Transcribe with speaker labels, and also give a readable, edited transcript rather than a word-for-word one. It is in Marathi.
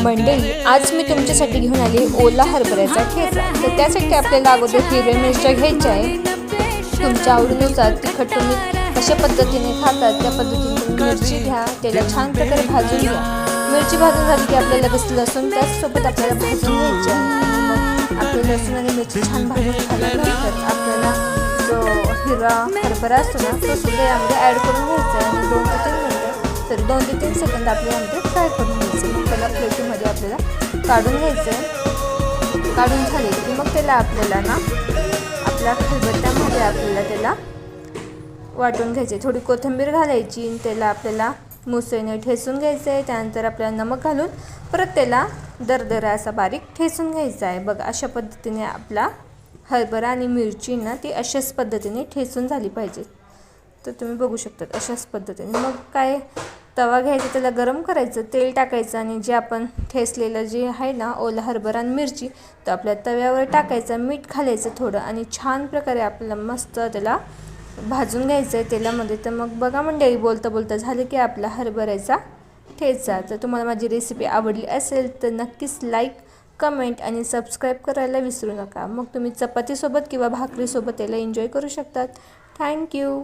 Speaker 1: मंडळी, आज मी तुमच्यासाठी घेऊन आली ओला हरभऱ्याचा ठेचा। तर त्यासाठी आपल्याला अगोदर हिरव्या मिरच्या घ्यायच्या आहे। तुमच्या आवडीनुसार तिखट तुम्ही कशा पद्धतीने खातात त्या पद्धतीने तुम्ही मिरची घ्या, त्याला छान प्रकारे भाजून घ्या। मिरची भाजून झाली की आपल्याला लगेच लसूण त्याचसोबत आपल्याला भाजून घ्यायचे आहे। मग आपले लसूण आणि मिरची छान भाजून झाल्यानंतर आपल्याला जो हिरवा हरभरा असतो ना तो सुद्धा यामध्ये ॲड करून घ्यायचा आहे आणि 2 ते 3 मिनिटं तरी 2 ते 3 सेकंद आपल्याला यामध्ये फ्राय करून घ्यायचं आहे। त्याला प्लेटमध्ये आपल्याला काढून घ्यायचं आहे। काढून झाले की मग त्याला आपल्याला ना आपल्या खलबत्त्यामध्ये आपल्याला त्याला वाटून घ्यायचे। थोडी कोथिंबीर घालायची आणि त्याला आपल्याला मुसळीने ठेचून घ्यायचं आहे। त्यानंतर आपल्याला नमक घालून परत त्याला दरदरा असा बारीक ठेचून घ्यायचा आहे। बघा अशा पद्धतीने आपला हरभरा आणि मिरची ना ती अशाच पद्धतीने ठेचून झाली पाहिजे। तर तुम्ही बघू शकता अशाच पद्धतीने। मग काय तवा घ्यायचा, त्याला गरम करायचं, तेल टाकायचं आणि जे आपण ठेचलेलं जे आहे ना ओला हरभरा आणि मिरची तर आपल्या तव्यावर टाकायचं, मीठ घालायचं थोडं आणि छान प्रकारे आपल्याला मस्त त्याला भाजून घ्यायचं आहे तेलामध्ये। तर मग बघा मंडळी, बोलता बोलता झालं की आपला हरभऱ्याचा ठेचा। तर तुम्हाला माझी रेसिपी आवडली असेल तर नक्कीच लाईक, कमेंट आणि सबस्क्राईब करायला विसरू नका। मग तुम्ही चपातीसोबत किंवा भाकरीसोबत याला एन्जॉय करू शकतात। थँक्यू।